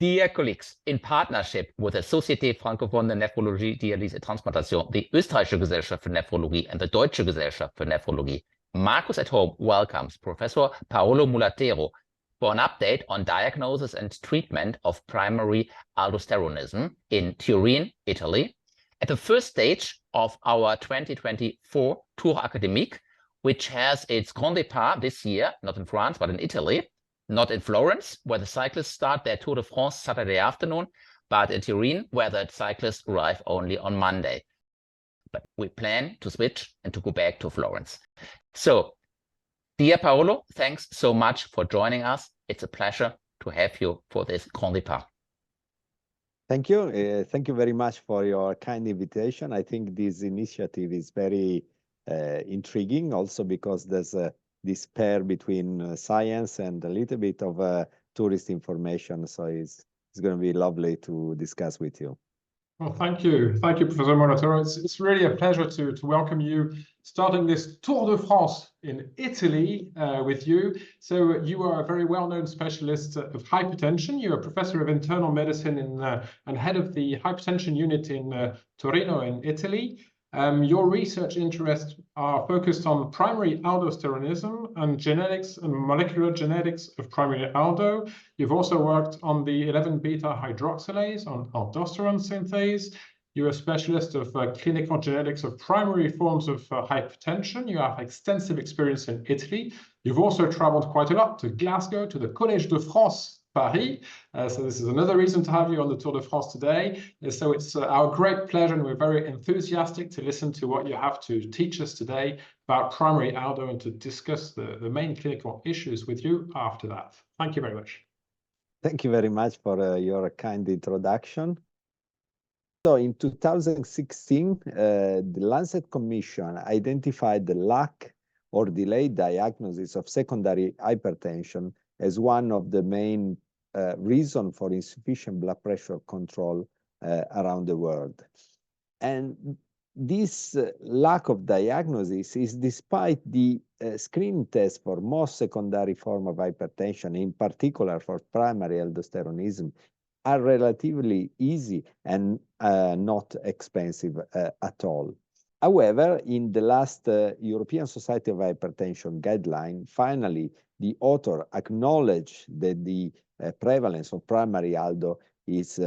Dear colleagues, in partnership with the Société Francophone de Nephrologie, Dialyse et Transplantation, the Österreichische Gesellschaft für Nephrologie and the Deutsche Gesellschaft für Nephrologie, Marcus at Home welcomes Professor Paolo Mulatero for an update on diagnosis and treatment of primary aldosteronism in Turin, Italy, at the first stage of our 2024 Tour Académique, which has its grand départ this year, not in France, but in Italy, not in Florence, where the cyclists start their Tour de France Saturday afternoon, but in Turin, where the cyclists arrive only on Monday. But we plan to switch and to go back to Florence. So, dear Paolo, thanks so much for joining us. It's a pleasure to have you for this grand départ. Thank you. Thank you very much for your kind invitation. I think this initiative is very intriguing, also because there's this pair between science and a little bit of tourist information. So it's going to be lovely to discuss with you. Well, thank you. Thank you, Professor Mulatero. It's really a pleasure to welcome you, starting this Tour de France in Italy with you. So you are a very well-known specialist of hypertension. You're a professor of internal medicine and head of the Hypertension Unit in Torino in Italy. Your research interests are focused on primary aldosteronism and genetics and molecular genetics of primary aldo. You've also worked on the 11-beta hydroxylase, on aldosterone synthase. You're a specialist of clinical genetics of primary forms of hypertension. You have extensive experience in Italy. You've also traveled quite a lot to Glasgow, to the Collège de France, Paris. So this is another reason to have you on the Tour de France today. So it's our great pleasure, and we're very enthusiastic to listen to what you have to teach us today about primary aldo and to discuss the main clinical issues with you after that. Thank you very much. Thank you very much for your kind introduction. So in 2016, the Lancet Commission identified the lack or delayed diagnosis of secondary hypertension as one of the main reasons for insufficient blood pressure control around the world. And this lack of diagnosis is despite the screening test for most secondary form of hypertension, in particular for primary aldosteronism, are relatively easy and not expensive at all. However, in the last European Society of Hypertension guideline, finally, the author acknowledged that the prevalence of primary aldo is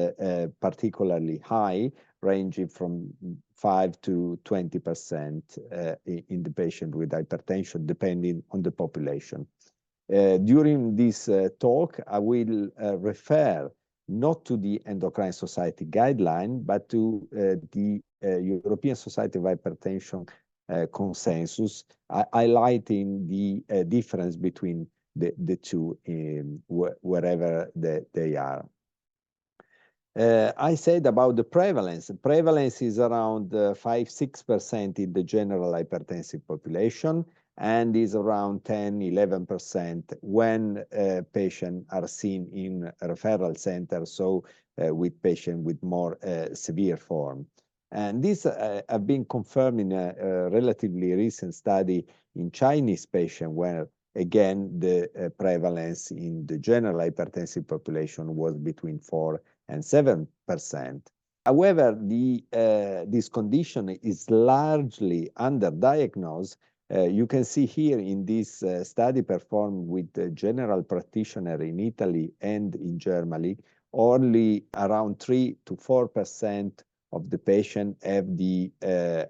particularly high, ranging from 5 to 20% in the patient with hypertension, depending on the population. During this talk, I will refer not to the Endocrine Society guideline, but to the European Society of Hypertension consensus, highlighting the difference between the two wherever they are. I said about the prevalence. Prevalence is around 5–6% in the general hypertensive population, and is around 10–11% when patients are seen in referral centers, so with patients with more severe form. And these have been confirmed in a relatively recent study in Chinese patients, where again the prevalence in the general hypertensive population was between 4 and 7%. However, this condition is largely underdiagnosed. You can see here in this study performed with the general practitioner in Italy and in Germany, only around 3 to 4% of the patients have the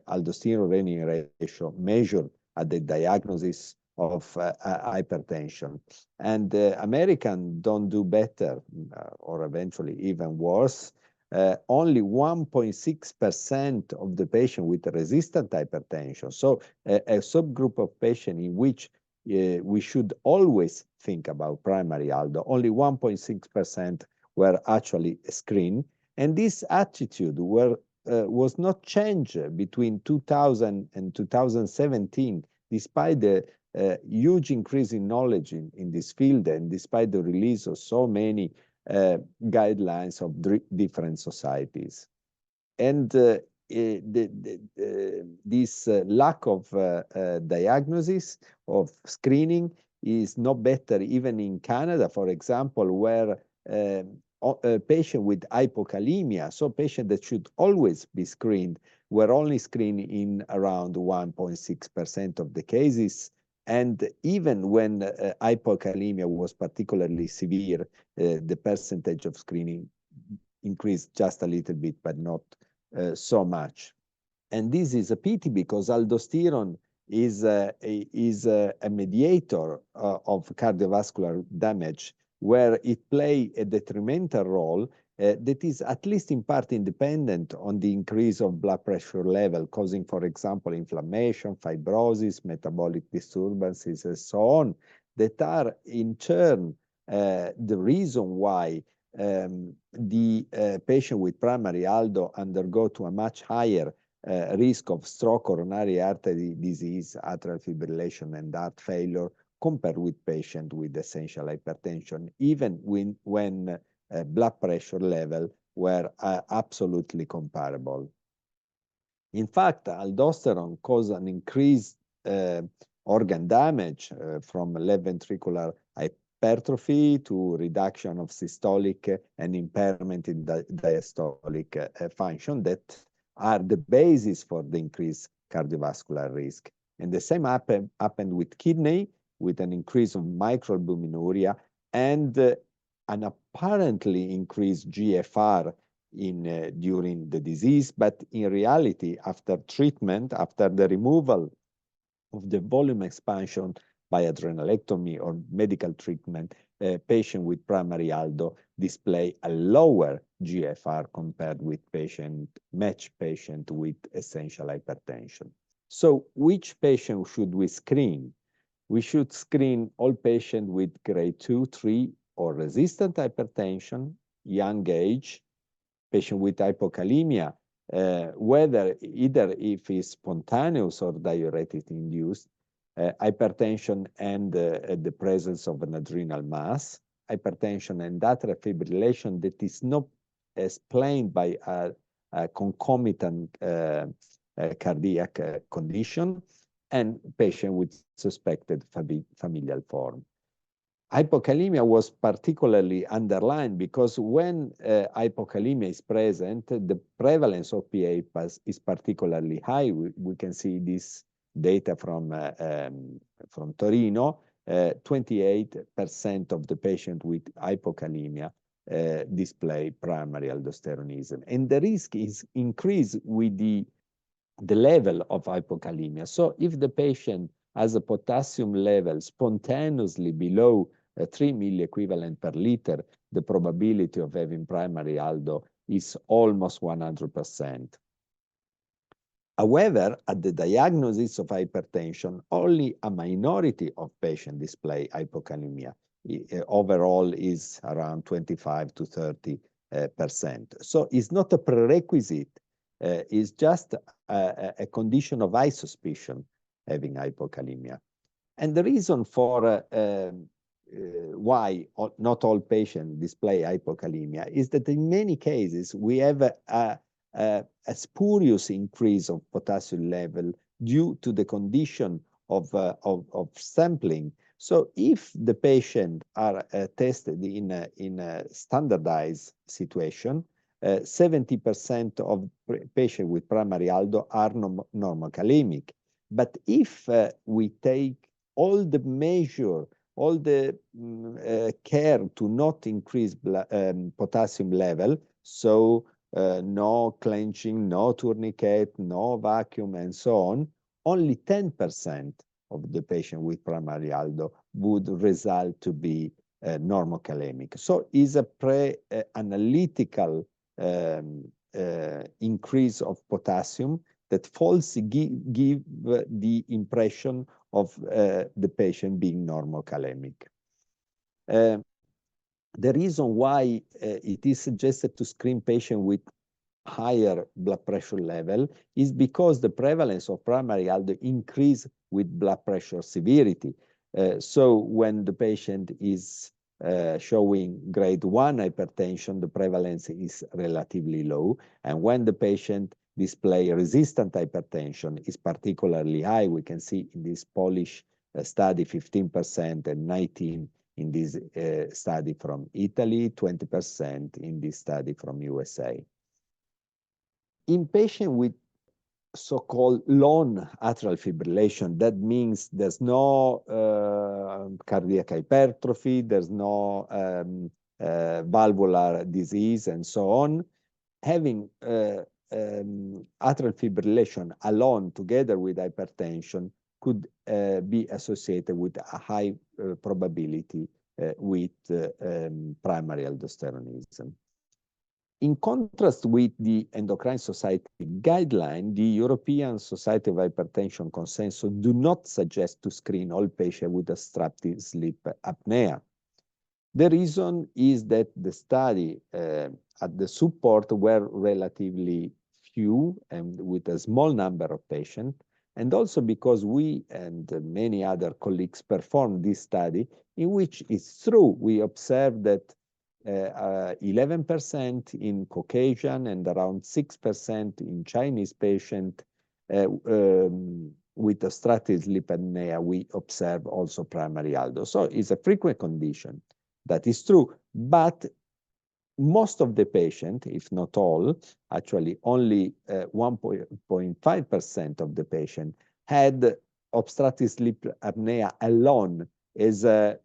aldosterone ratio measured at the diagnosis of hypertension. And Americans don't do better, or eventually even worse. Only 1.6% of the patients with resistant hypertension. So a subgroup of patients in which we should always think about primary aldo, only 1.6% were actually screened. And this attitude was not changed between 2000 and 2017, despite the huge increase in knowledge in this field, and despite the release of so many guidelines of different societies. And this lack of diagnosis, of screening, is no better even in Canada, for example, where patients with hypokalemia, so patients that should always be screened, were only screened in around 1.6% of the cases. And even when hypokalemia was particularly severe, the percentage of screening increased just a little bit, but not so much. And this is a pity because aldosterone is a mediator of cardiovascular damage, where it plays a detrimental role that is at least in part independent on the increase of blood pressure level, causing, for example, inflammation, fibrosis, metabolic disturbances, and so on, that are in turn the reason why the patient with primary aldo undergo to a much higher risk of stroke, coronary artery disease, atrial fibrillation, and heart failure compared with patients with essential hypertension, even when blood pressure level were absolutely comparable. In fact, aldosterone causes an increased organ damage from left ventricular hypertrophy to reduction of systolic and impairment in diastolic function that are the basis for the increased cardiovascular risk. And the same happened with kidney, with an increase of microalbuminuria and an apparently increased GFR during the disease, but in reality, after treatment, after the removal of the volume expansion by adrenalectomy or medical treatment, patient with primary aldo display a lower GFR compared with matched patient with essential hypertension. So which patient should we screen? We should screen all patients with grade 2, 3, or resistant hypertension, young age, patient with hypokalemia, whether either if it's spontaneous or diuretic induced, hypertension and the presence of an adrenal mass, hypertension and atrial fibrillation that is not explained by a concomitant cardiac condition, and patient with suspected familial form. Hypokalemia was particularly underlined because when hypokalemia is present, the prevalence of PA is particularly high. We can see this data from Torino. 28% of the patients with hypokalemia display primary aldosteronism. And the risk is increased with the level of hypokalemia. So if the patient has a potassium level spontaneously below 3 milliequivalent per liter, the probability of having primary aldo is almost 100%. However, at the diagnosis of hypertension, only a minority of patients display hypokalemia. Overall is around 25 to 30%. So it's not a prerequisite, it's just a condition of high suspicion having hypokalemia. And the reason for why not all patients display hypokalemia is that in many cases we have a spurious increase of potassium level due to the condition of sampling. So if the patient are tested in a standardized situation, 70% of patients with primary aldo are normocalemic. But if we take all the measure, all the care to not increase potassium level, so no clenching, no tourniquet, no vacuum, and so on, only 10% of the patient with primary aldo would result to be normocalemic. So is a pre-analytical increase of potassium that falsely give the impression of the patient being normocalemic. The reason why it is suggested to screen patients with higher blood pressure level is because the prevalence of primary aldo increase with blood pressure severity. So when the patient is showing grade 1 hypertension, the prevalence is relatively low. And when the patient display resistant hypertension is particularly high. We can see in this Polish study 15% and 19% in this study from Italy, 20% in this study from USA. In patients with so-called lone atrial fibrillation, that means there's no cardiac hypertrophy, there's no valvular disease, and so on. Having atrial fibrillation alone together with hypertension could be associated with a high probability with primary aldosteronism. In contrast with the Endocrine Society guideline, the European Society of Hypertension consensus do not suggest to screen all patients with obstructive sleep apnea. The reason is that the study at the support were relatively few and with a small number of patients, and also because we and many other colleagues performed this study in which it's true we observed that 11% in Caucasian and around 6% in Chinese patients with obstructive sleep apnea, we observe also primary aldo. So it's a frequent condition. That is true, but most of the patients, if not all, actually only 1.5% of the patients had obstructive sleep apnea alone as a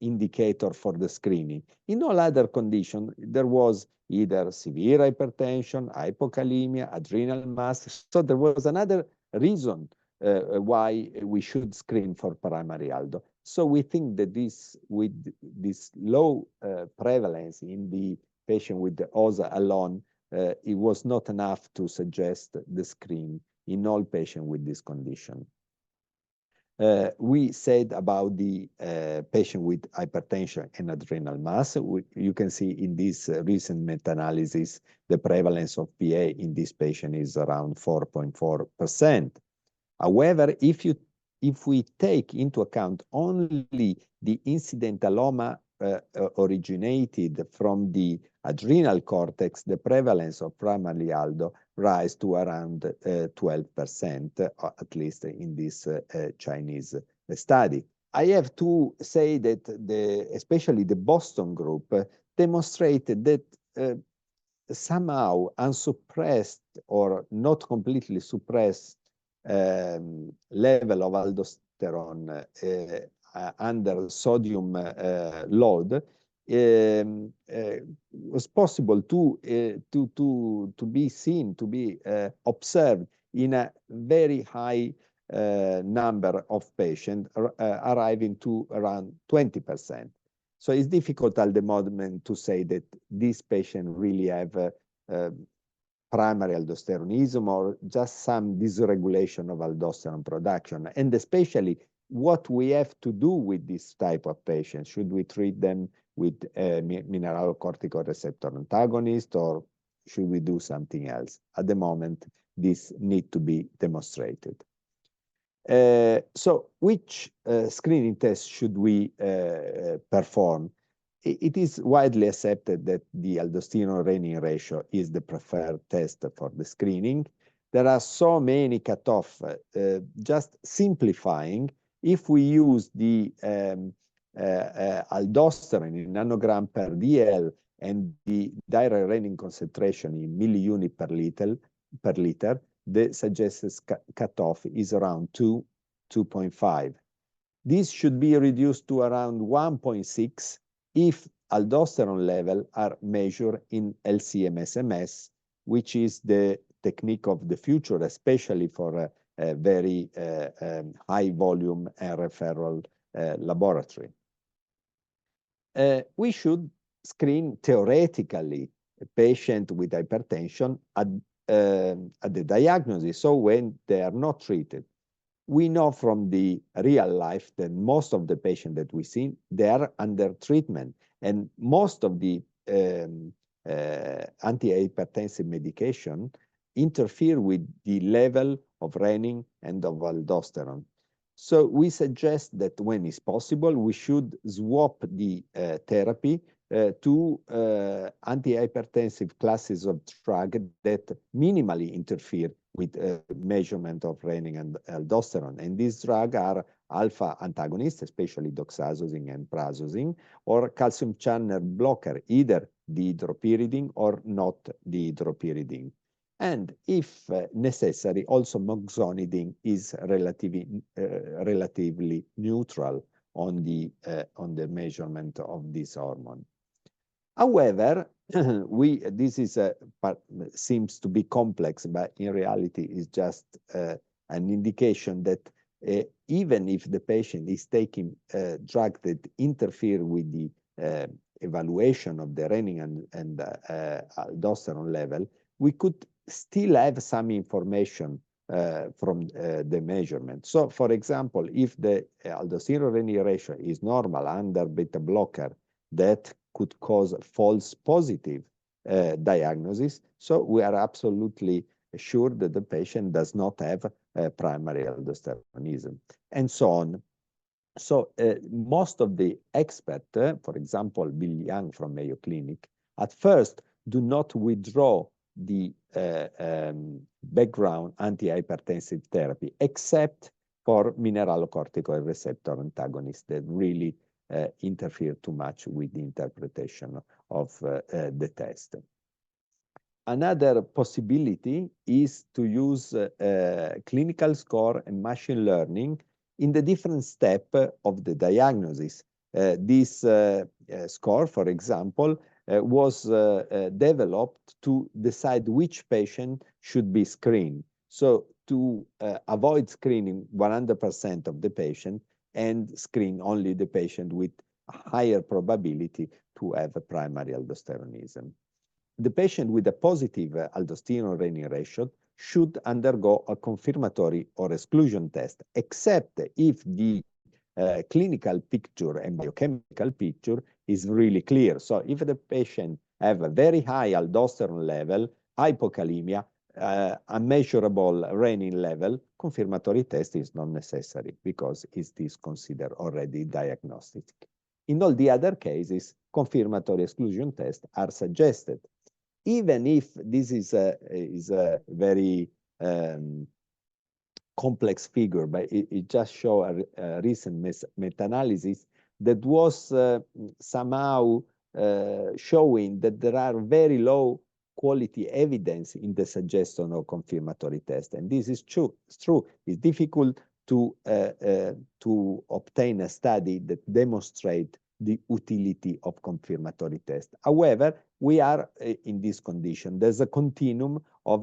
indicator for the screening. In all other conditions, there was either severe hypertension, hypokalemia, adrenal mass. So there was another reason why we should screen for primary aldo. So we think that with this low prevalence in the patient with the OSA alone, it was not enough to suggest the screen in all patients with this condition. We said about the patient with hypertension and adrenal mass. You can see in this recent meta-analysis, the prevalence of PA in this patient is around 4.4%. However, if we take into account only the incidentaloma originated from the adrenal cortex, the prevalence of primary aldo rise to around 12%, at least in this Chinese study. I have to say that especially the Boston group demonstrated that somehow unsuppressed or not completely suppressed level of aldosterone under sodium load was possible to be seen, to be observed in a very high number of patients, arriving to around 20%. So it's difficult at the moment to say that these patients really have primary aldosteronism or just some dysregulation of aldosterone production, and especially what we have to do with this type of patients. Should we treat them with mineralocorticoid receptor antagonist, or should we do something else? At the moment, this needs to be demonstrated. So which screening test should we perform? It is widely accepted that the aldosterone-renin ratio is the preferred test for the screening. There are so many cutoffs. Just simplifying, if we use the aldosterone in nanogram per dl and the direct renin concentration in milliunit per liter, the suggested cutoff is around 2.5. This should be reduced to around 1.6 if aldosterone level are measured in LC-MS, which is the technique of the future, especially for a very high volume and referral laboratory. We should screen theoretically a patient with hypertension at the diagnosis, so when they are not treated. We know from the real life that most of the patients that we see, they are under treatment, and most of the antihypertensive medication interfere with the level of renin and of aldosterone. So we suggest that when it's possible, we should swap the therapy to antihypertensive classes of drug that minimally interfere with measurement of renin and aldosterone. And these drugs are alpha antagonists, especially doxazosine and prazosin, or calcium channel blocker, either dihydropyridine or not dihydropyridine. And if necessary, also moxonidine is relatively neutral on the measurement of this hormone. However, this is seems to be complex, but in reality is just an indication that even if the patient is taking drugs that interfere with the evaluation of the renin and aldosterone level, we could still have some information from the measurement. So, for example, if the aldosterone-renin ratio is normal under beta blocker, that could cause false positive diagnosis. So we are absolutely sure that the patient does not have primary aldosteronism, and so on. So most of the experts, for example, Bill Young from Mayo Clinic, at first do not withdraw the background antihypertensive therapy, except for mineralocorticoid receptor antagonists that really interfere too much with the interpretation of the test. Another possibility is to use clinical score and machine learning in the different step of the diagnosis. This score, for example, was developed to decide which patient should be screened. So to avoid screening 100% of the patient and screen only the patient with a higher probability to have a primary aldosteronism. The patient with a positive aldosterone-renin ratio should undergo a confirmatory or exclusion test, except if the clinical picture and biochemical picture is really clear. So if the patient have a very high aldosterone level, hypokalemia, unmeasurable renin level, confirmatory test is not necessary because it is considered already diagnostic. In all the other cases, confirmatory exclusion tests are suggested. Even if this is a very complex figure, but it just shows a recent meta-analysis that was somehow showing that there are very low quality evidence in the suggestion of confirmatory test. And this is true. It's true. It's difficult to obtain a study that demonstrates the utility of confirmatory test. However, we are in this condition. There's a continuum of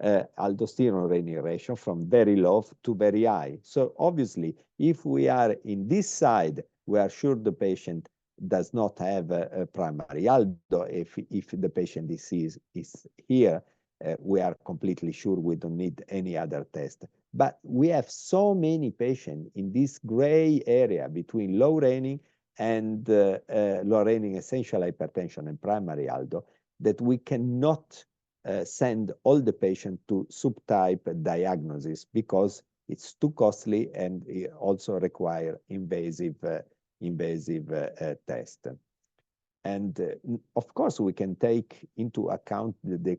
aldosterone-renin ratio from very low to very high. So obviously, if we are in this side, we are sure the patient does not have a primary aldo. If the patient is here, we are completely sure we don't need any other test. But we have so many patients in this gray area between low renin and low renin essential hypertension and primary aldo that we cannot send all the patients to subtype diagnosis because it's too costly and it also require invasive test. And of course, we can take into account the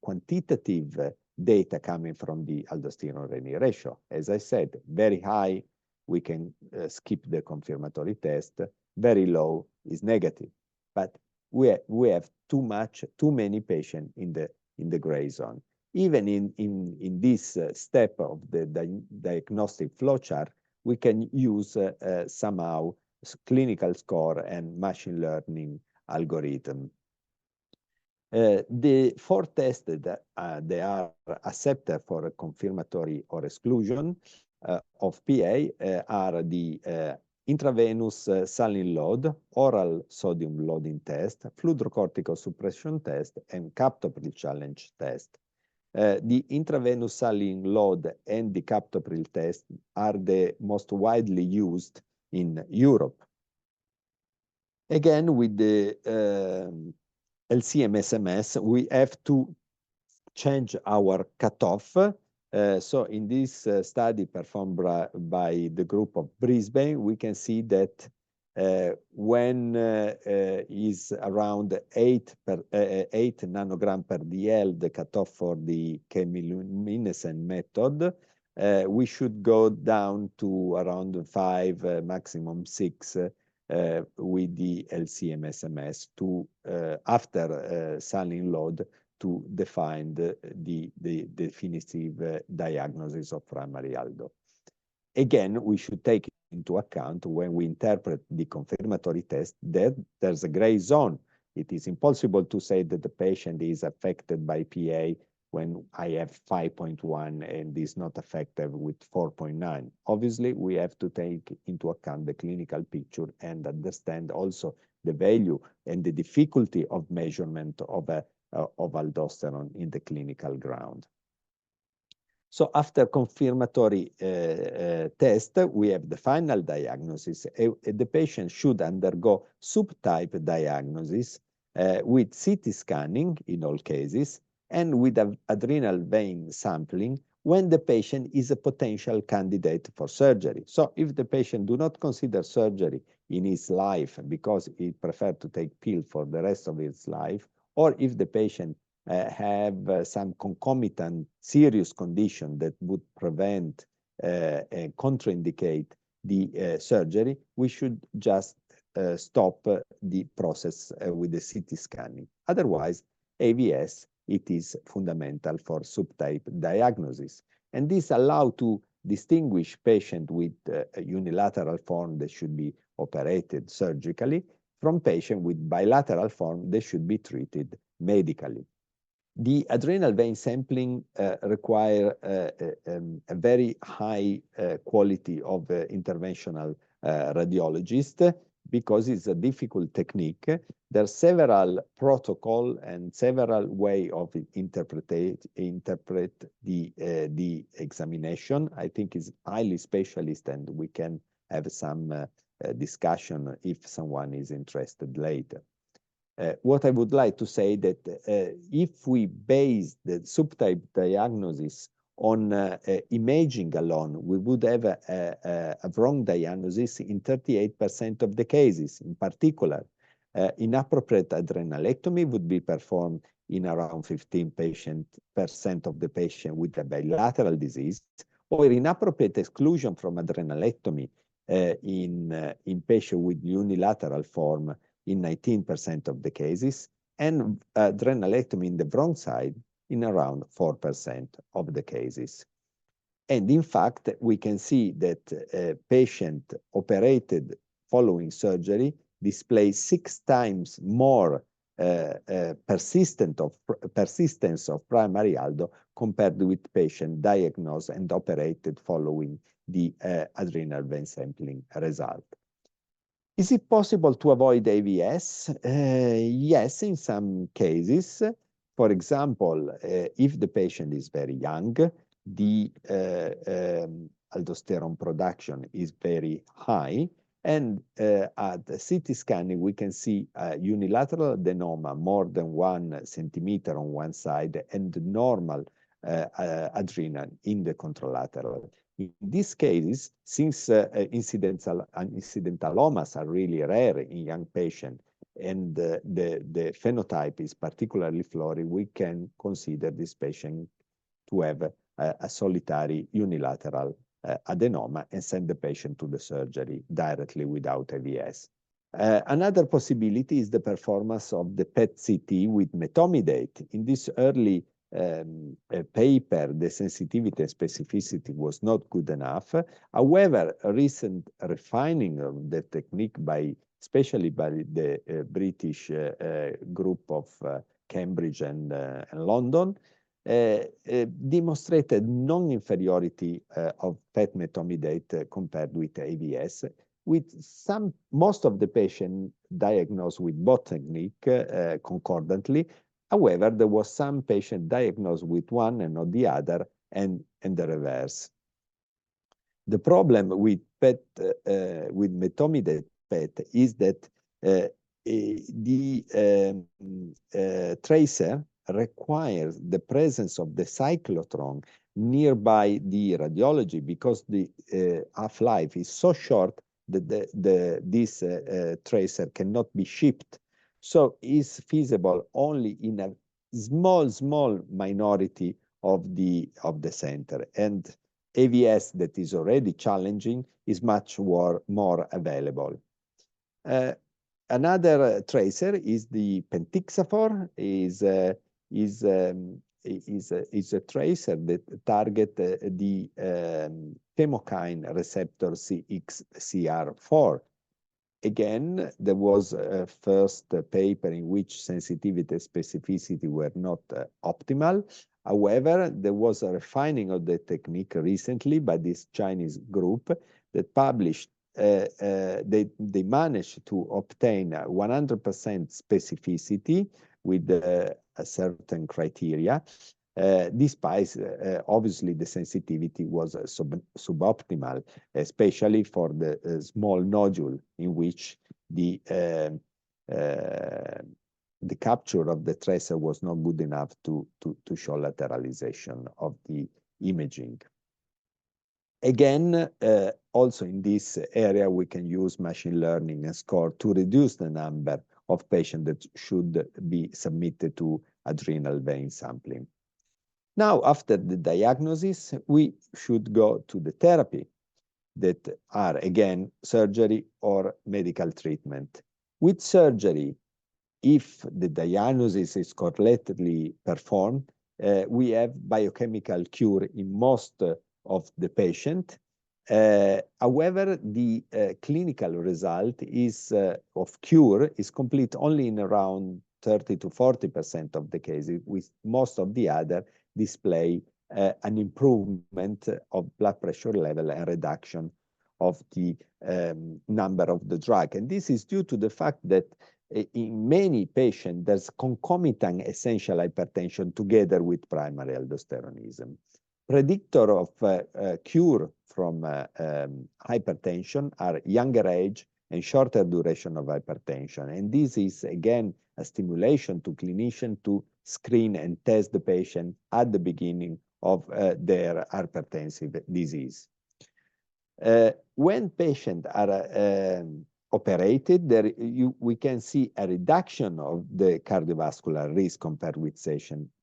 quantitative data coming from the aldosterone-renin ratio. As I said, very high, we can skip the confirmatory test. Very low is negative. But we have too many patients in the gray zone. Even in this step of the diagnostic flowchart, we can use somehow clinical score and machine learning algorithm. The four tests that they are accepted for a confirmatory or exclusion of PA are the intravenous saline load, oral sodium loading test, fludrocortical suppression test, and captopril challenge test. The intravenous saline load and the captopril test are the most widely used in Europe. Again, with the LCMSMS, we have to change our cutoff. So in this study performed by the group of Brisbane, we can see that when is around 8 nanogram per DL, the cutoff for the chemiluminescent method, we should go down to around 5, maximum 6 with the LCMSMS to after saline load to define the definitive diagnosis of primary aldo. Again, we should take into account when we interpret the confirmatory test that there's a gray zone. It is impossible to say that the patient is affected by PA when I have 5.1 and is not affected with 4.9. Obviously, we have to take into account the clinical picture and understand also the value and the difficulty of measurement of aldosterone in the clinical ground. So after confirmatory test, we have the final diagnosis. The patient should undergo subtype diagnosis with CT scanning in all cases, and with adrenal vein sampling when the patient is a potential candidate for surgery. So if the patient do not consider surgery in his life because he prefers to take pill for the rest of his life, or if the patient have some concomitant serious condition that would prevent and contraindicate the surgery, we should just stop the process with the CT scanning. Otherwise, AVS, it is fundamental for subtype diagnosis. And this allows to distinguish patient with a unilateral form that should be operated surgically from patient with bilateral form that should be treated medically. The adrenal vein sampling require a very high quality of interventional radiologist because it's a difficult technique. There are several protocol and several way of interpret the examination. I think is highly specialist, and we can have some discussion if someone is interested later. What I would like to say that if we base the subtype diagnosis on imaging alone, we would have a wrong diagnosis in 38% of the cases. In particular, inappropriate adrenalectomy would be performed in around 15% of the patient with a bilateral disease, or inappropriate exclusion from adrenalectomy in patient with unilateral form in 19% of the cases, and adrenalectomy in the wrong side in around 4% of the cases. And in fact, we can see that a patient operated following surgery displays 6 times more persistence of primary aldo compared with patient diagnosed and operated following the adrenal vein sampling result. Is it possible to avoid AVS? Yes, in some cases. For example, if the patient is very young, the aldosterone production is very high, and at CT scanning, we can see unilateral adenoma more than 1 centimeter on one side and normal adrenal in the contralateral. In these cases, since incidentalomas are really rare in young patients and the phenotype is particularly florid, we can consider this patient to have a solitary unilateral adenoma and send the patient to the surgery directly without AVS. Another possibility is the performance of the PET-CT with metomidate. In this early paper, the sensitivity and specificity was not good enough. However, a recent refining of the technique especially by the British group of Cambridge and London, demonstrated non-inferiority of PET metomidate compared with AVS, with most of the patients diagnosed with both technique concordantly. However, there was some patient diagnosed with one and not the other, and the reverse. The problem with PET, with metomidate PET, is that the tracer requires the presence of the cyclotron nearby the radiology, because the half-life is so short that this tracer cannot be shipped. So it's feasible only in a small minority of the center. And AVS that is already challenging is much more available. Another tracer is the pentixafor, is a tracer that target the chemokine receptor CXCR4. Again, there was a first paper in which sensitivity and specificity were not optimal. However, there was a refining of the technique recently by this Chinese group that published, they managed to obtain 100% specificity with a certain criteria. Despite obviously the sensitivity was suboptimal, especially for the small nodule in which the capture of the tracer was not good enough to show lateralization of the imaging. Again, also in this area, we can use machine learning and score to reduce the number of patients that should be submitted to adrenal vein sampling. Now, after the diagnosis, we should go to the therapy that are, again, surgery or medical treatment. With surgery, if the diagnosis is correctly performed, we have biochemical cure in most of the patient. However, the clinical result is of cure is complete only in around 30 to 40% of the cases, with most of the other display an improvement of blood pressure level and reduction of the number of the drug. And this is due to the fact that in many patients, there's concomitant essential hypertension together with primary aldosteronism. Predictor of cure from hypertension are younger age and shorter duration of hypertension. And this is, again, a stimulation to clinician to screen and test the patient at the beginning of their hypertensive disease. When patients are operated, we can see a reduction of the cardiovascular risk compared with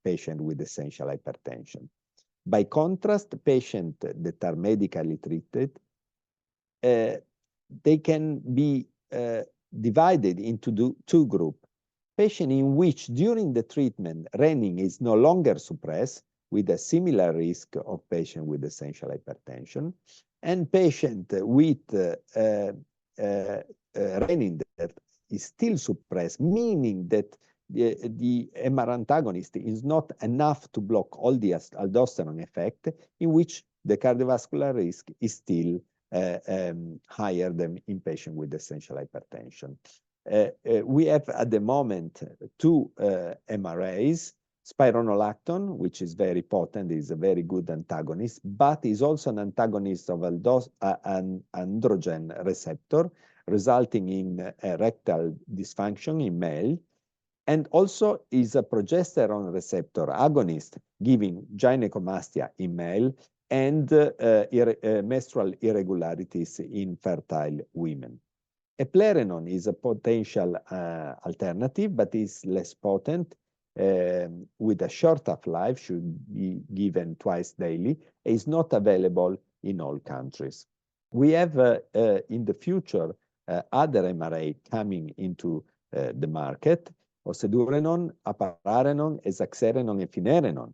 patient with essential hypertension. By contrast, patients that are medically treated, they can be divided into two groups. Patients in which during the treatment, renin is no longer suppressed with a similar risk of patient with essential hypertension, and patient with renin that is still suppressed, meaning that the MR antagonist is not enough to block all the aldosterone effect, in which the cardiovascular risk is still higher than in patient with essential hypertension. We have at the moment two MRAs, spironolactone, which is very potent, is a very good antagonist, but is also an antagonist of an androgen receptor, resulting in erectile dysfunction in male, and also is a progesterone receptor agonist, giving gynecomastia in male and menstrual irregularities in fertile women. Eplerenone is a potential alternative, but is less potent with a short half-life, should be given twice daily, is not available in all countries. We have in the future other MRA coming into the market, ocedurenone, apalerenone, esaxerenone, and finerenone.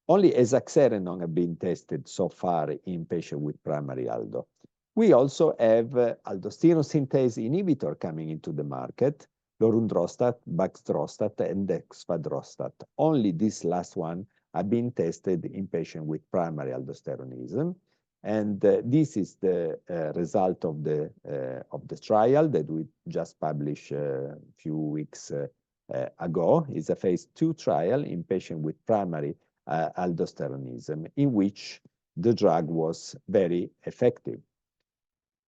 Only esaxerenone have been tested so far in patients with primary aldo. We also have aldosterone synthase inhibitor coming into the market, lorundrostat, baxdrostat, and dexfadrostat. Only this last one have been tested in patients with primary aldosteronism. And this is the result of the trial that we just published a few weeks ago. It's a phase 2 trial in patients with primary aldosteronism, in which the drug was very effective.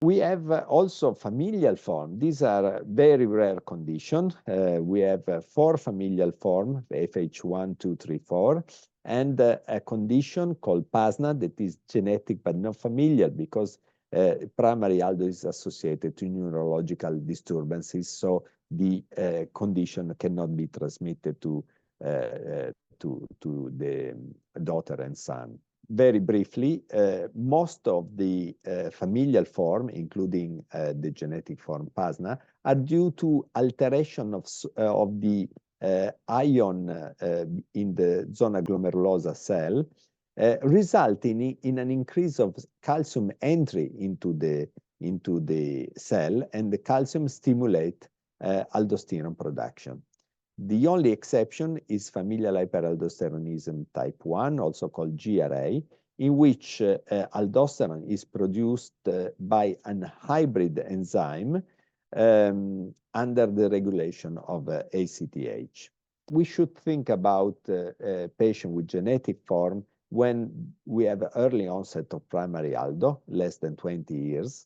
We have also familial form. These are very rare conditions. We have 4 familial forms, FH1, 2, 3, 4, and a condition called PASNA that is genetic but not familial, because primary aldo is associated to neurological disturbances, so the condition cannot be transmitted to the daughter and son. very briefly, most of the familial form, including the genetic form PASNA, are due to alteration of the ion in the zona glomerulosa cell, resulting in an increase of calcium entry into the cell, and the calcium stimulate aldosterone production. The only exception is familial hyperaldosteronism type 1, also called GRA, in which aldosterone is produced by an hybrid enzyme under the regulation of ACTH. We should think about a patient with genetic form when we have early onset of primary aldo, less than 20 years.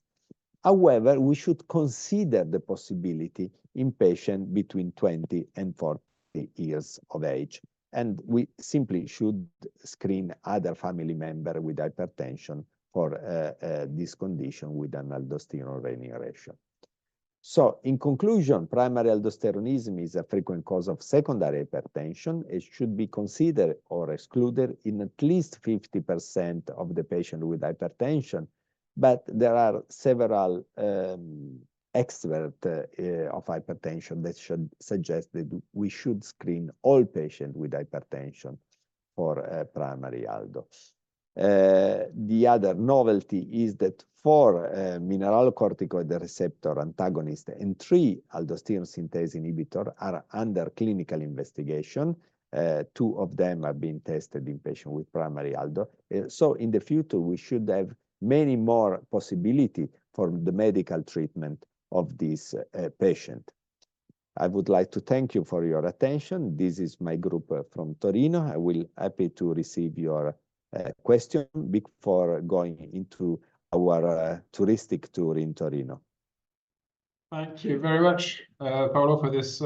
However, we should consider the possibility in patients between 20 and 40 years of age. And we simply should screen other family member with hypertension for this condition with an aldosterone-renin ratio. So in conclusion, primary aldosteronism is a frequent cause of secondary hypertension. It should be considered or excluded in at least 50% of the patient with hypertension. But there are several experts of hypertension that should suggest that we should screen all patients with hypertension for primary aldo. The other novelty is that 4 mineralocorticoid receptor antagonists and 3 aldosterone synthase inhibitors are under clinical investigation. 2 of them are being tested in patients with primary aldo. So in the future, we should have many more possibilities for the medical treatment of this patient. I would like to thank you for your attention. This is my group from Torino. I will be happy to receive your question before going into our touristic tour in Torino. Thank you very much, Paolo, for this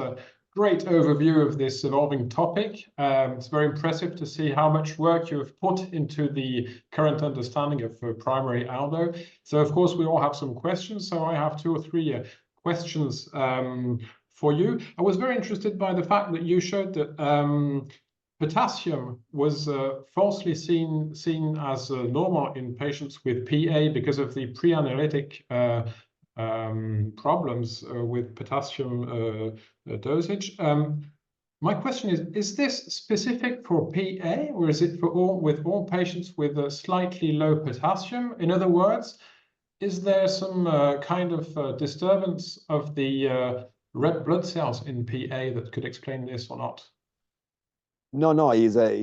great overview of this evolving topic. It's very impressive to see how much work you have put into the current understanding of primary aldo. So, of course, we all have some questions. So I have 2 or 3 questions for you. I was very interested by the fact that you showed that potassium was falsely seen as normal in patients with PA because of the pre-analytic problems with potassium dosage. My question is this specific for PA, or is it for all patients with a slightly low potassium? In other words, is there some kind of disturbance of the red blood cells in PA that could explain this or not? No, is an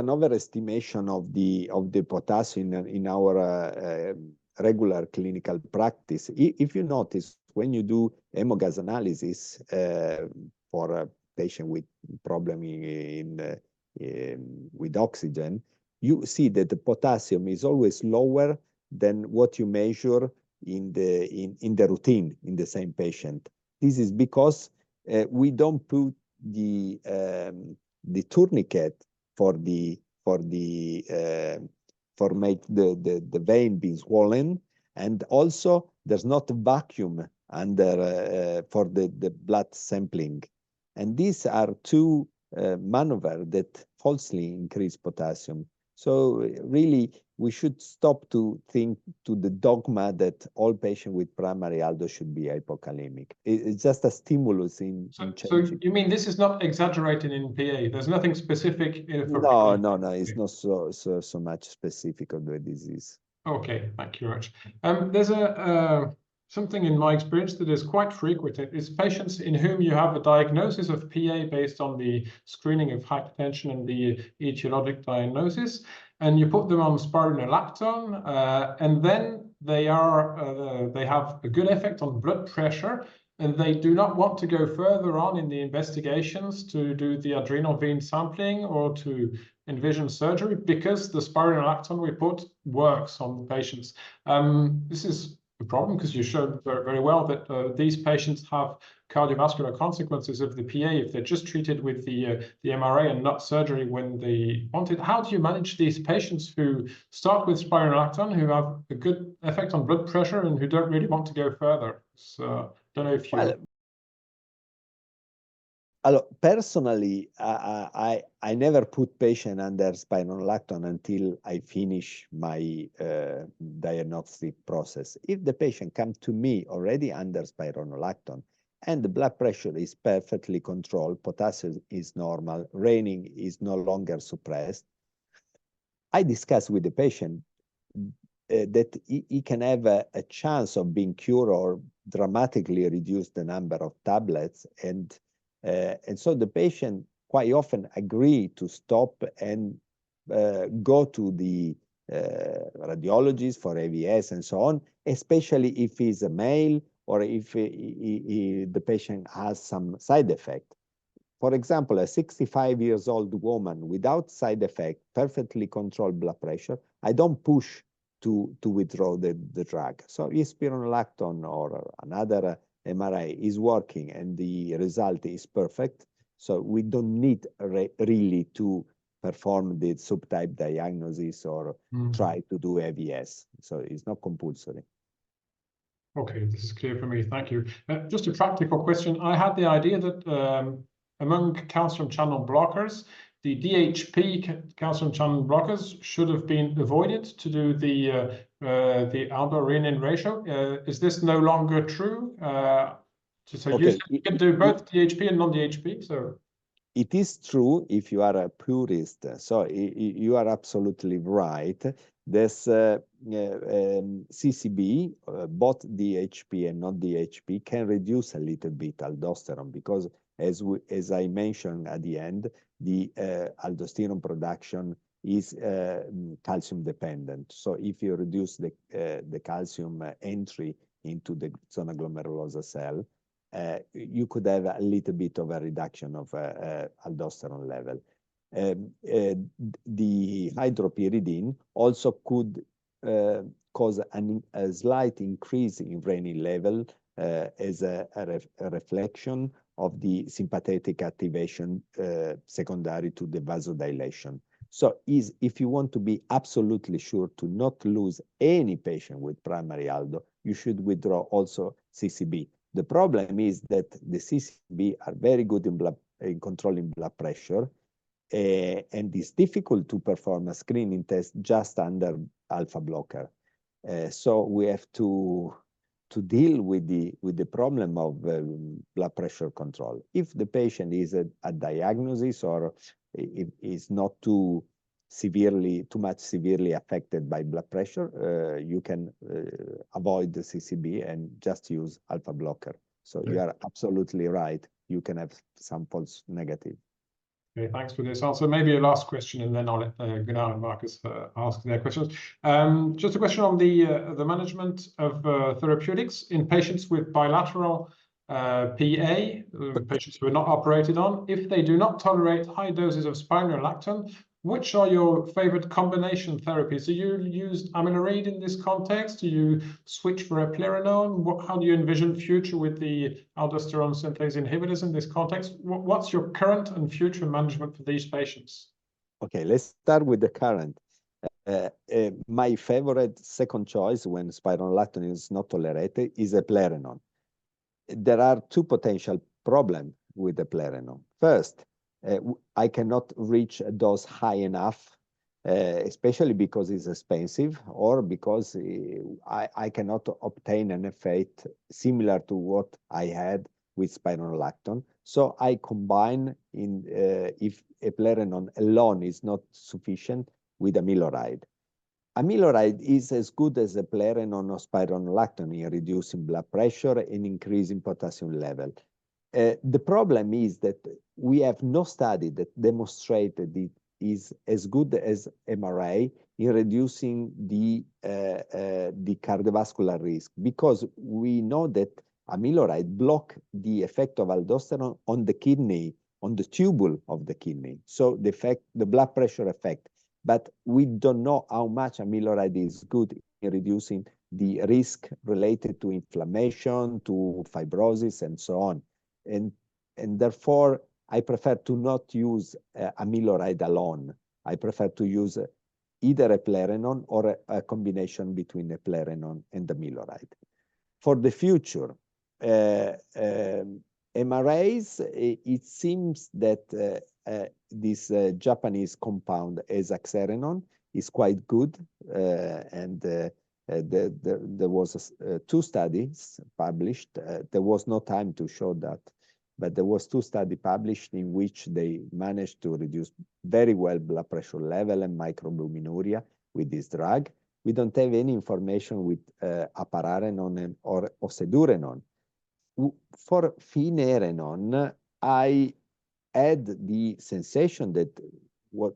overestimation of the potassium in our regular clinical practice. If you notice, when you do hemogas analysis for a patient with problem with oxygen, you see that the potassium is always lower than what you measure in the routine in the same patient. This is because we don't put the tourniquet for make the vein being swollen, and also there's not a vacuum under for the blood sampling, and these are 2 maneuvers that falsely increase potassium. So really, we should stop to think to the dogma that all patients with primary aldo should be hypokalemic. It's just a stimulus in changing. So you mean this is not exaggerated in PA? There's nothing specific for PA? No, it's not so much specific of the disease. Okay, thank you very much. There's something in my experience that is quite frequent. It's patients in whom you have a diagnosis of PA based on the screening of hypertension and the etiologic diagnosis, and you put them on spironolactone, and then they have a good effect on blood pressure, and they do not want to go further on in the investigations to do the adrenal vein sampling or to envision surgery because the spironolactone we put works on the patients. This is a problem because you showed very, very well that these patients have cardiovascular consequences of the PA if they're just treated with the MRA and not surgery when they want it. How do you manage these patients who start with spironolactone, who have a good effect on blood pressure and who don't really want to go further? So, don't know if you... Personally, I never put patient under spironolactone until I finish my diagnostic process. If the patient comes to me already under spironolactone and the blood pressure is perfectly controlled, potassium is normal, renin is no longer suppressed, I discuss with the patient that he can have a chance of being cured or dramatically reduce the number of tablets, and so the patient quite often agree to stop and go to the radiologist for AVS and so on, especially if he's a male or if the patient has some side effect. For example, a 65-year-old woman without side effect, perfectly controlled blood pressure, I don't push to withdraw the drug. So if spironolactone or another MRI is working and the result is perfect, so we don't need really to perform the subtype diagnosis or try to do AVS. So it's not compulsory. Okay, this is clear for me. Thank you. Just a practical question. I had the idea that among calcium channel blockers, the DHP calcium channel blockers should have been avoided to do the aldorenin ratio. Is this no longer true? So okay, you can do both DHP and non-DHP. So it is true if you are a purist. So you are absolutely right. This CCB, both DHP and non-DHP, can reduce a little bit aldosterone because, as I mentioned at the end, the aldosterone production is calcium dependent. So if you reduce the calcium entry into the zona glomerulosa cell, you could have a little bit of a reduction of aldosterone level. The hydropyridine also could cause a slight increase in renin level as a reflection of the sympathetic activation secondary to the vasodilation. So if you want to be absolutely sure to not lose any patient with primary aldo, you should withdraw also CCB. The problem is that the CCB are very good in controlling blood pressure, and it's difficult to perform a screening test just under alpha blocker. So we have to deal with the problem of blood pressure control. If the patient is at diagnosis or if is not too much severely affected by blood pressure, you can avoid the CCB and just use alpha blocker. So you are absolutely right. You can have some false negative. Okay, thanks for this answer. Maybe a last question, and then I'll let Gunnar and Marcus ask their questions. Just a question on the management of therapeutics in patients with bilateral PA, patients who are not operated on. If they do not tolerate high doses of spironolactone, which are your favorite combination therapies? Do you use amiloride in this context? Do you switch for eplerenone? How do you envision future with the aldosterone synthase inhibitors in this context? What's your current and future management for these patients? Okay, let's start with the current. My favorite second choice when spironolactone is not tolerated is eplerenone. There are two potential problems with eplerenone. First, I cannot reach a dose high enough, especially because it's expensive or because I cannot obtain an effect similar to what I had with spironolactone. So I combine if eplerenone alone is not sufficient, with amiloride. Amiloride is as good as eplerenone or spironolactone in reducing blood pressure and increasing potassium level. The problem is that we have no study that demonstrated it is as good as MRA in reducing the cardiovascular risk, because we know that amiloride block the effect of aldosterone on the kidney, on the tubule of the kidney. So the blood pressure effect, but we don't know how much amiloride is good in reducing the risk related to inflammation, to fibrosis, and so on. And therefore, I prefer to not use amiloride alone. I prefer to use either eplerenone or a combination between eplerenone and amiloride. For the future, MRAs, it seems that this Japanese compound esaxerenone is quite good, and there was 2 studies published. There was no time to show that, but there was 2 studies published in which they managed to reduce very well blood pressure level and microalbuminuria with this drug. We don't have any information with apararenone or ocedurenone. For finerenone, I had the sensation that what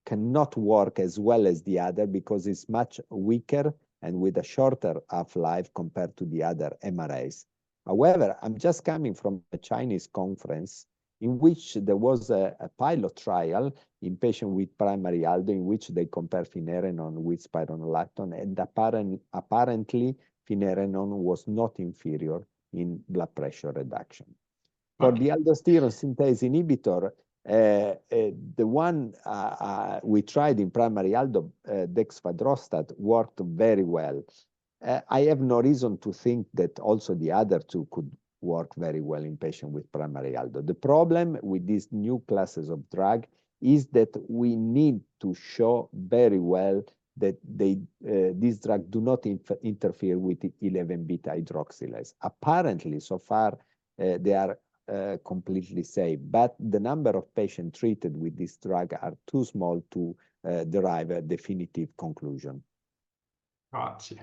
cannot work as well as the other because it's much weaker and with a shorter half-life compared to the other MRAs. However, I'm just coming from a Chinese conference in which there was a pilot trial in patients with primary aldo in which they compare finerenone with spironolactone, and apparently finerenone was not inferior in blood pressure reduction. For the aldosterone synthase inhibitor, the one we tried in primary aldo, dexfadrostat, worked very well. I have no reason to think that also the other 2 could work very well in patients with primary aldo. The problem with these new classes of drug is that we need to show very well that these drugs do not interfere with 11-beta hydroxylase. Apparently, so far, they are completely safe, but the number of patients treated with this drug are too small to derive a definitive conclusion. Gotcha.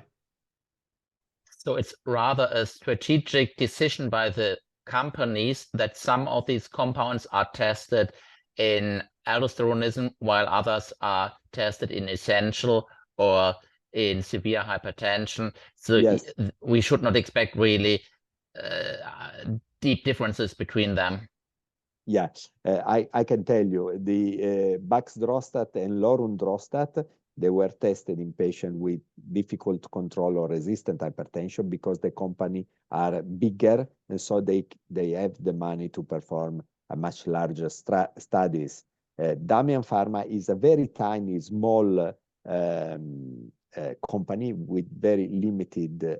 So it's rather a strategic decision by the companies that some of these compounds are tested in aldosteronism while others are tested in essential or in severe hypertension. So yes, we should not expect really deep differences between them. Yeah, I can tell you the baxdrostat and lorundrostat, they were tested in patients with difficult to control or resistant hypertension because the company are bigger, and so they have the money to perform a much larger studies. Damian Pharma is a very tiny, small company with very limited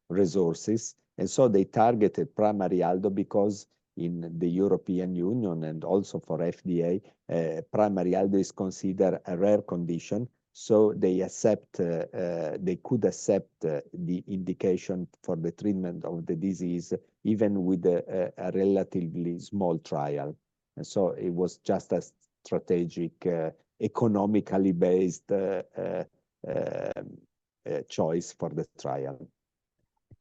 resources, and so they targeted primary aldo because in the European Union and also for FDA, primary aldo is considered a rare condition. So they could accept the indication for the treatment of the disease, even with a relatively small trial. And so it was just a strategic, economically based choice for the trial.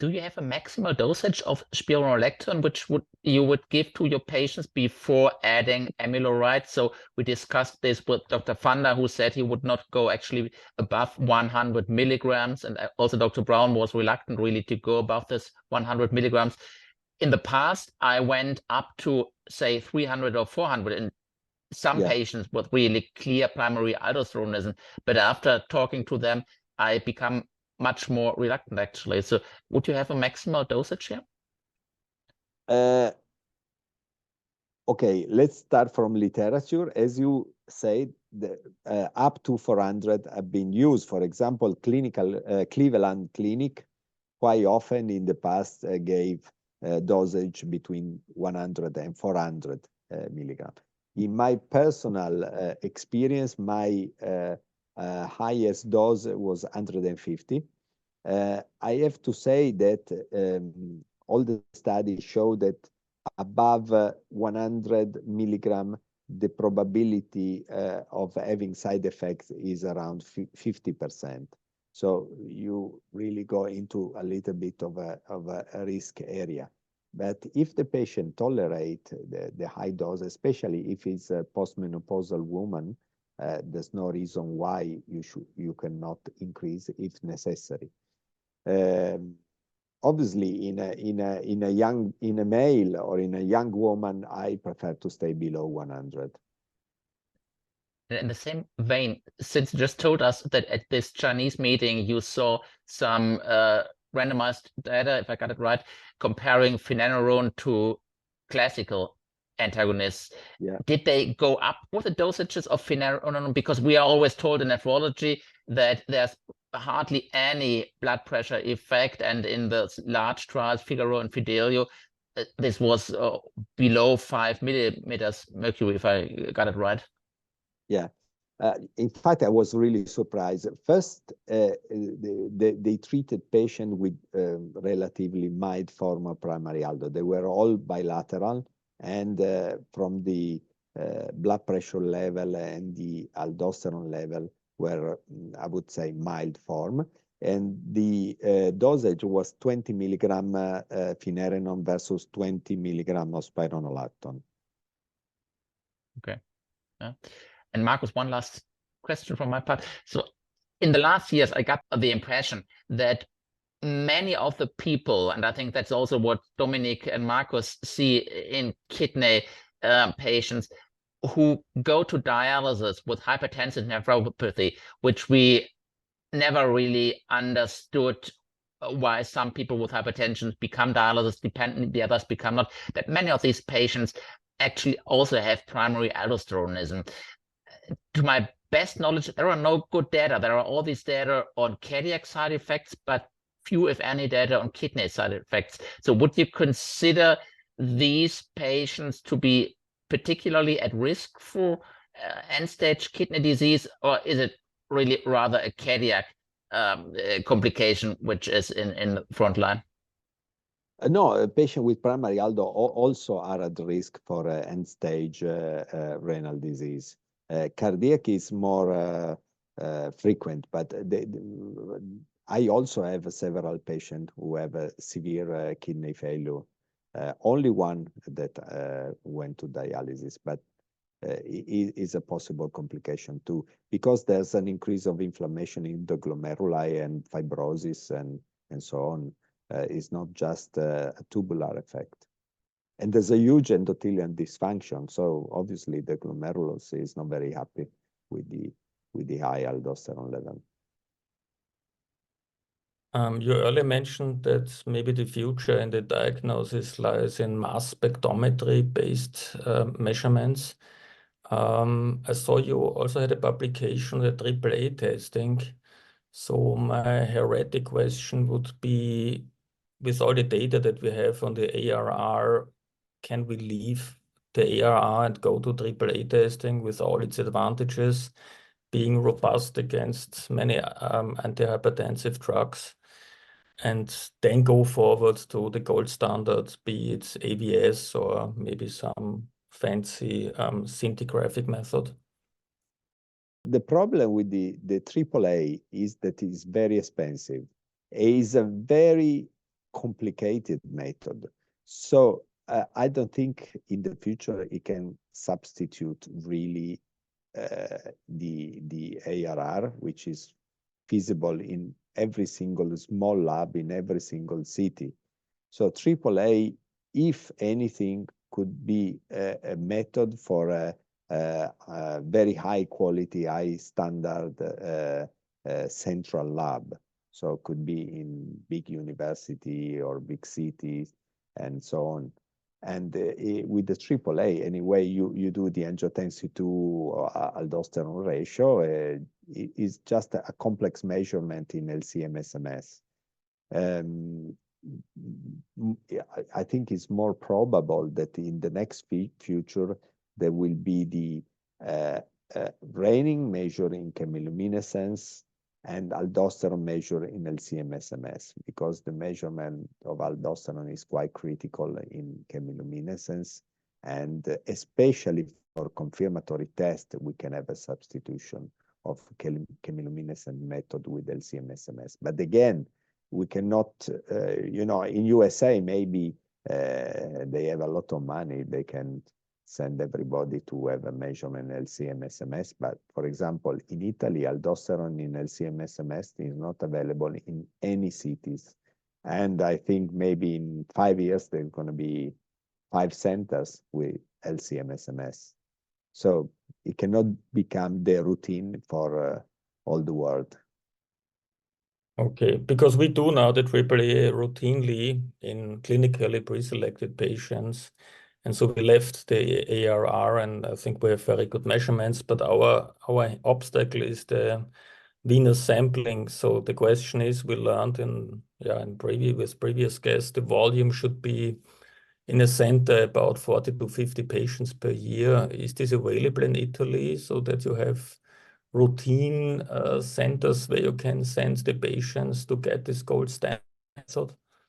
Do you have a maximal dosage of spironolactone which you would give to your patients before adding amiloride? So we discussed this with Dr. Fanda, who said he would not go actually above 100 milligrams, and also Dr. Brown was reluctant really to go above this 100 milligrams. In the past, I went up to say 300 or 400 in some patients with really clear primary aldosteronism, but after talking to them, I become much more reluctant actually. So would you have a maximal dosage here? Okay, let's start from literature. As you said, up to 400 have been used. For example, Cleveland Clinic quite often in the past gave dosage between 100 and 400 milligrams. In my personal experience, my highest dose was 150. I have to say that all the studies show that above 100 milligram, the probability of having side effects is around 50%. So you really go into a little bit of a risk area. But if the patient tolerate the high dose, especially if it's a postmenopausal woman, there's no reason why you cannot increase if necessary. Obviously, in a male or in a young woman, I prefer to stay below 100. In the same vein, since you just told us that at this Chinese meeting you saw some randomized data, if I got it right, comparing finerenone to classical antagonists. Did they go up with the dosages of finerenone? Because we are always told in nephrology that there's hardly any blood pressure effect, and in the large trials, Figaro and Fidelio, this was below 5 millimeters mercury, if I got it right. Yeah. In fact, I was really surprised. First, they treated patients with relatively mild form of primary aldo. They were all bilateral, and from the blood pressure level and the aldosterone level were, I would say, mild form. And the dosage was 20 milligram finerenone versus 20 milligram of spironolactone. Okay. Yeah. And Marcus, one last question from my part. So in the last years, I got the impression that many of the people, and I think that's also what Dominic and Marcus see in kidney patients who go to dialysis with hypertensive nephropathy, which we never really understood why some people with hypertension become dialysis dependent, the others become not, that many of these patients actually also have primary aldosteronism. To my best knowledge, there are no good data. There are all these data on cardiac side effects, but few, if any, data on kidney side effects. So would you consider these patients to be particularly at risk for end-stage kidney disease, or is it really rather a cardiac complication which is in the front line? No, a patient with primary aldo also are at risk for end-stage renal disease. Cardiac is more frequent, but I also have several patients who have a severe kidney failure. Only one that went to dialysis, but it is a possible complication too, because there's an increase of inflammation in the glomeruli and fibrosis and so on. It's not just a tubular effect. And there's a huge endothelial dysfunction. So obviously the glomerulus is not very happy with the high aldosterone level. You earlier mentioned that maybe the future in the diagnosis lies in mass spectrometry-based measurements. I saw you also had a publication, the AAA testing. So my heretic question would be, with all the data that we have on the ARR, can we leave the ARR and go to AAA testing with all its advantages, being robust against many antihypertensive drugs, and then go forward to the gold standard, be it AVS or maybe some fancy scintigraphic method? The problem with the AAA is that it's very expensive. It is a very complicated method. So I don't think in the future it can substitute really the ARR, which is feasible in every single small lab in every single city. So AAA, if anything, could be a method for a very high quality, high standard central lab. So it could be in big university or big cities and so on. And with the AAA, anyway, you do the angiotensin to aldosterone ratio. It is just a complex measurement in LC-MS. I think it's more probable that in the next future, there will be the renin measuring chemiluminescence and aldosterone measure in LC-MS, because the measurement of aldosterone is quite critical in chemiluminescence, and especially for confirmatory test, we can have a substitution of chemiluminescent method with LC-MS. But again, we cannot, you know, in USA, maybe they have a lot of money, they can send everybody to have a measurement LC-MS. But for example, in Italy, aldosterone in LC-MS is not available in any cities. And I think maybe in 5 years, there's going to be 5 centers with LC-MS. So it cannot become the routine for all the world. Okay, because we do now the AAA routinely in clinically pre-selected patients. And so we left the ARR, and I think we have very good measurements, but our obstacle is the venous sampling. So the question is, we learned with previous guests, the volume should be in a center about 40 to 50 patients per year. Is this available in Italy so that you have routine centers where you can send the patients to get this gold standard?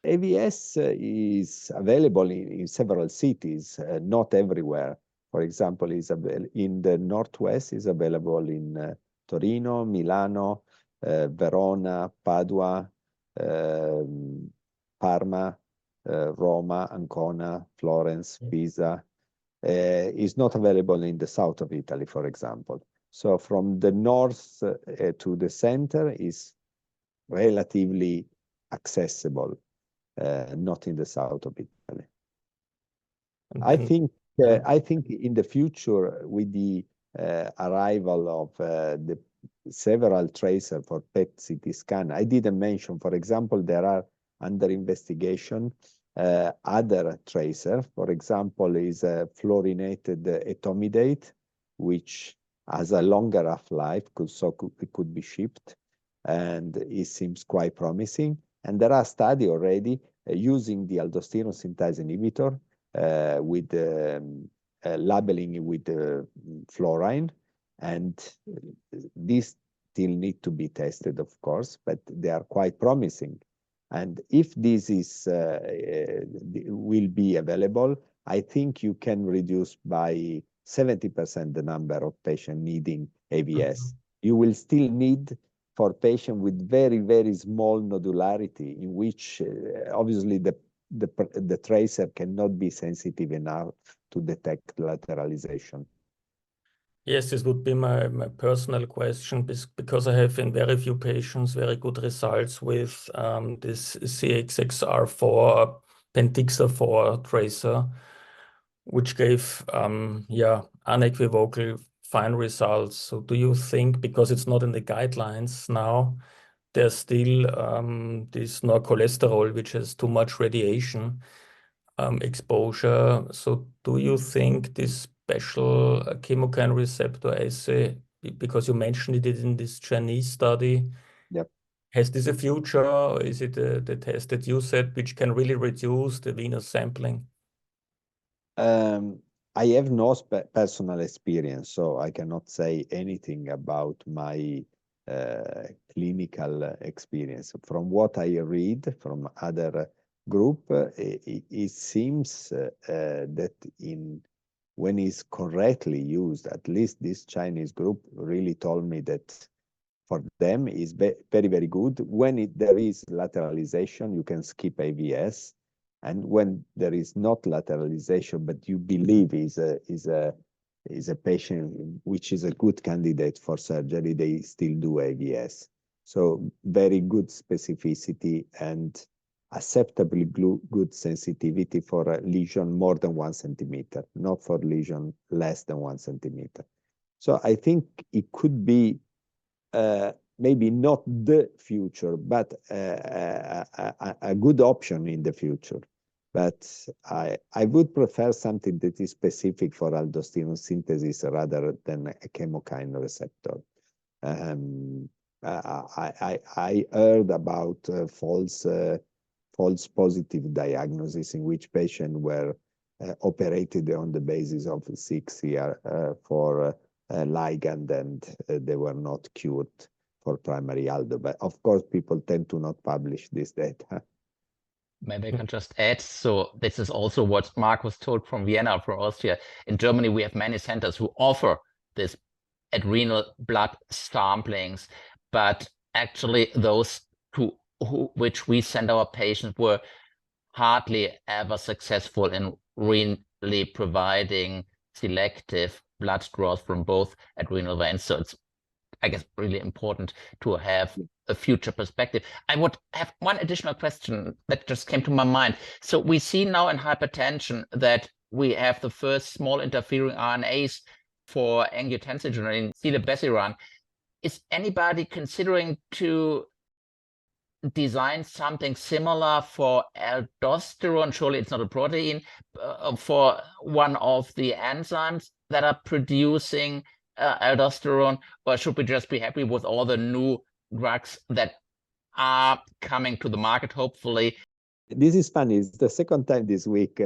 AVS is available in several cities, not everywhere. For example, in the Northwest is available in Torino, Milano, Verona, Padua, Parma, Roma, Ancona, Florence, Pisa. Is not available in the south of Italy, for example. So from the north to the center is relatively accessible, not in the south of Italy. I think in the future, with the arrival of the several tracers for PET-CT scan, I didn't mention, for example, there are under investigation other tracer. For example, is a fluorinated etomidate, which has a longer half-life, it could be shipped, and it seems quite promising. And there are studies already using the aldosterone synthase inhibitor with labeling with fluorine, and these still need to be tested, of course, but they are quite promising. And if this is will be available, I think you can reduce by 70% the number of patients needing AVS. You will still need for patients with very, very small nodularity, in which obviously the tracer cannot be sensitive enough to detect lateralization. Yes, this would be my personal question, because I have in very few patients very good results with this CXXR4, Pentixer4 tracer, which gave unequivocal fine results. So do you think, because it's not in the guidelines now, there's still this cholesterol, which has too much radiation exposure. So do you think this special chemokine receptor assay, because you mentioned it in this Chinese study, yep, has this a future, or is it the test that you said, which can really reduce the venous sampling? I have no personal experience, so I cannot say anything about my clinical experience. From what I read from other group, it seems that when it's correctly used, at least this Chinese group really told me that for them is very, very good. When there is lateralization, you can skip AVS. And when there is not lateralization, but you believe is a patient which is a good candidate for surgery, they still do AVS. So very good specificity and acceptably good sensitivity for a lesion more than 1 centimeter, not for lesion less than 1 centimeter. So I think it could be maybe not the future, but a good option in the future. But I would prefer something that is specific for aldosterone synthesis rather than a chemokine receptor. I heard about false positive diagnosis in which patients were operated on the basis of 6 years for ligand, and they were not cured for primary aldo. But of course, people tend to not publish this data. Maybe I can just add, so this is also what Mark was told from Vienna, from Austria. In Germany, we have many centers who offer this adrenal blood samplings, but actually those which we send our patients were hardly ever successful in really providing selective blood draws from both adrenal veins. So it's, I guess, really important to have a future perspective. I would have one additional question that just came to my mind. So we see now in hypertension that we have the first small interfering RNAs for angiotensin, silebesiran. Is anybody considering to design something similar for aldosterone? Surely it's not a protein, for one of the enzymes that are producing aldosterone, or should we just be happy with all the new drugs that are coming to the market, hopefully, This is funny. It's the second time this week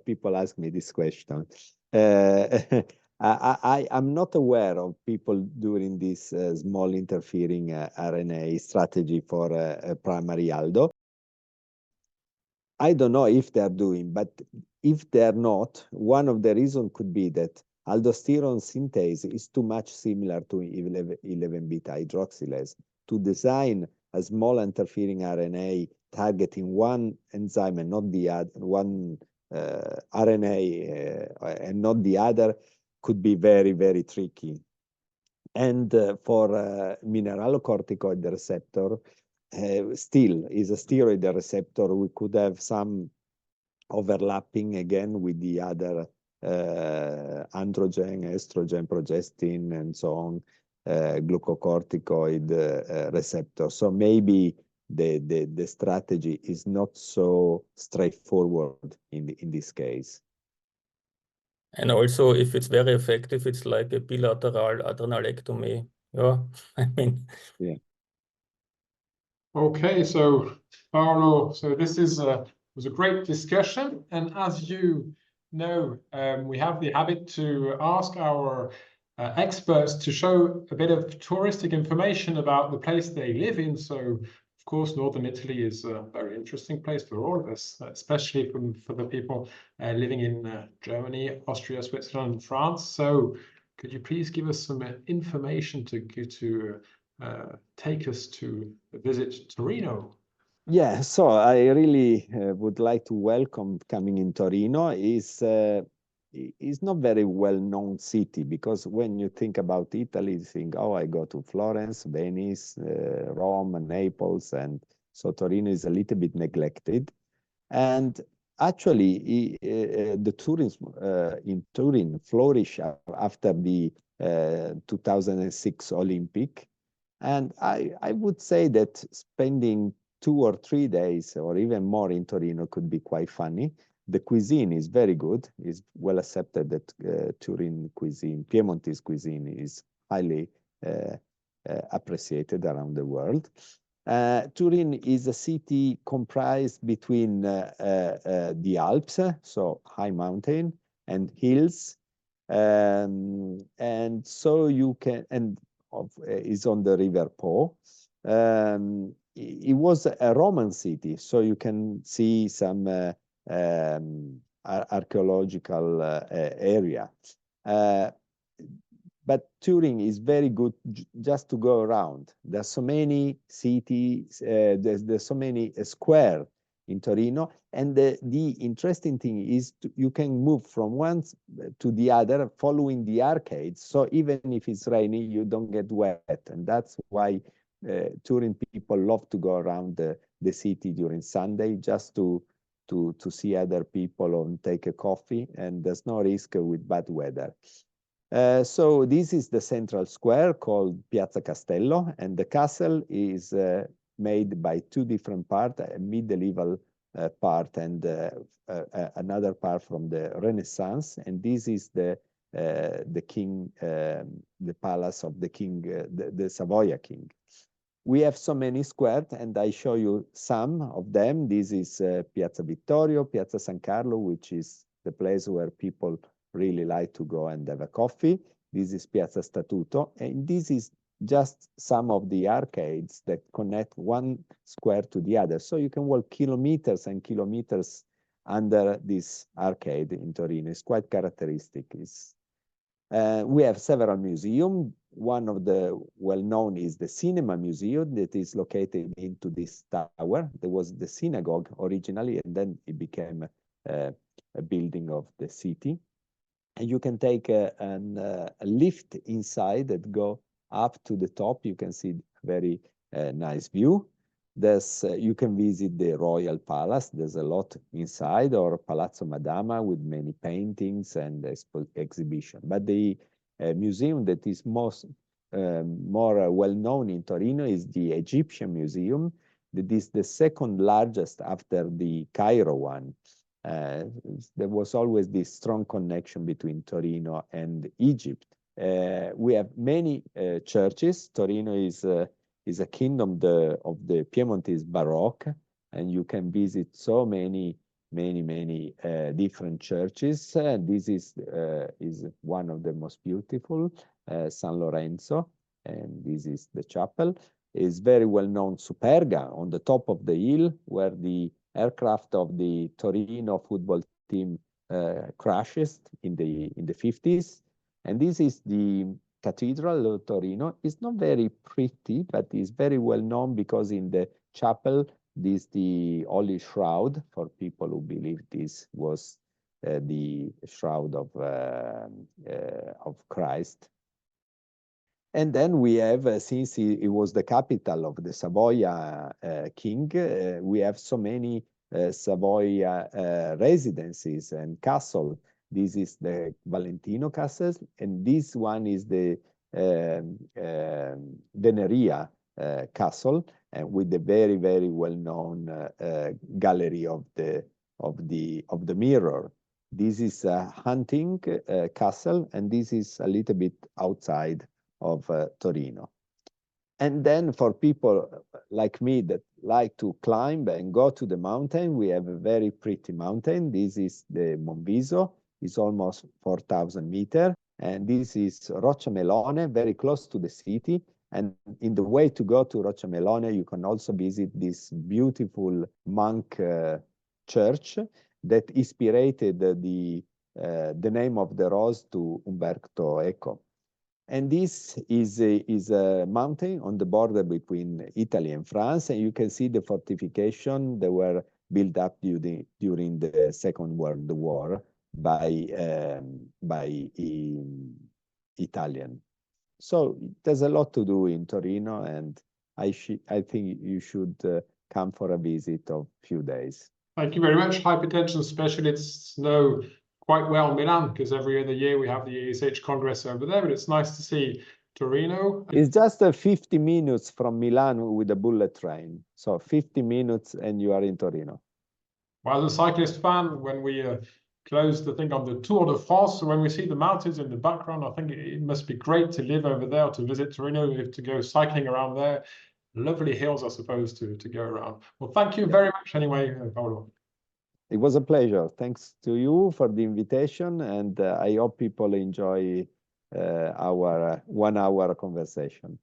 people ask me this question. I'm not aware of people doing this small interfering RNA strategy for primary aldo. I don't know if they're doing, but if they're not, one of the reasons could be that aldosterone synthase is too much similar to 11-beta hydroxylase. To design a small interfering RNA targeting one enzyme and not the other, one RNA and not the other, could be very, very tricky. And for mineralocorticoid receptor, still is a steroid receptor, we could have some overlapping again with the other androgen, estrogen, progestin, and so on, glucocorticoid receptor. So maybe the strategy is not so straightforward in this case. And also, if it's very effective, it's like a bilateral adrenalectomy. Yeah, I mean. Yeah. Okay, so Paolo, so this is was a great discussion, and as you know, we have the habit to ask our experts to show a bit of touristic information about the place they live in. So, of course, Northern Italy is a very interesting place for all of us, especially for the people living in Germany, Austria, Switzerland, and France. So, could you please give us some information to take us to visit Torino? Yeah, so I really would like to welcome coming in Torino. Is not very well-known city, because when you think about Italy, you think, oh, I go to Florence, Venice, Rome, and Naples, and so Torino is a little bit neglected. And actually, the tourism in Turin flourished after the 2006 Olympic. And I would say that spending 2 or 3 days or even more in Torino could be quite funny. The cuisine is very good. It's well accepted that Turin cuisine, Piemontese cuisine, is highly appreciated around the world. Turin is a city comprised between the Alps, so high mountain, and hills. And so you can, and is on the River Po. It was a Roman city, so you can see some archaeological area. But Turin is very good just to go around. There's so many cities, there's so many squares in Torino. And the interesting thing is you can move from one to the other following the arcades. So even if it's rainy, you don't get wet. And that's why Turin people love to go around the city during Sunday just to see other people and take a coffee. And there's no risk with bad weather. So this is the central square called Piazza Castello, and the castle is made by 2 different parts, a medieval part and another part from the Renaissance. And this is the king, the palace of the king, the Savoia king. We have so many squares, and I show you some of them. This is Piazza Vittorio, Piazza San Carlo, which is the place where people really like to go and have a coffee. This is Piazza Statuto, and this is just some of the arcades that connect one square to the other. So you can walk kilometers and kilometers under this arcade in Torino. It's quite characteristic. We have several museums. One of the well-known is the Cinema Museum that is located into this tower. There was the synagogue originally, and then it became a building of the city. And you can take a lift inside that go up to the top. You can see very nice view. You can visit the Royal Palace. There's a lot inside, or Palazzo Madama with many paintings and exhibition. But the museum that is more well-known in Torino is the Egyptian Museum. That is the second largest after the Cairo one. There was always this strong connection between Torino and Egypt. We have many churches. Torino is a kingdom of the Piemontese Baroque. and you can visit so many different churches. This is one of the most beautiful, San Lorenzo, and this is the chapel. Is very well known Superga on the top of the hill, where the aircraft of the Torino football team crashes in the 50s. And this is the Cathedral of Torino. It's not very pretty, but it's very well known because in the chapel, this is the Holy Shroud, for people who believe this was the shroud of Christ. And then we have, since it was the capital of the Savoia king, we have so many Savoia residences and castle. This is the Valentino Castle, and this one is the Veneria Castle, with the very well-known gallery of the mirror. This is a hunting castle, and this is a little bit outside of Torino. And then for people like me that like to climb and go to the mountain, we have a very pretty mountain. This is the Monviso. It's almost 4,000 meters. And this is Rocciamelone, very close to the city. And in the way to go to Rocciamelone, you can also visit this beautiful monk church that inspired the name of the rose to Umberto Eco. And this is a mountain on the border between Italy and France, and you can see the fortification that were built up during the Second World War by Italian. So there's a lot to do in Torino, and I think you should come for a visit of a few days. Thank you very much. Hypertension specialists know quite well Milan, because every other year we have the ESH Congress over there, but it's nice to see Torino. It's just 50 minutes from Milan with a bullet train. So 50 minutes and you are in Torino. Well, as a cyclist fan, when we closed the thing on the Tour de France, so when we see the mountains in the background, I think it must be great to live over there, to visit Torino, to go cycling around there. Lovely hills, I suppose, to go around. Well, thank you very much anyway, Paolo. It was a pleasure. Thanks to you for the invitation, and I hope people enjoy our 1 hour conversation.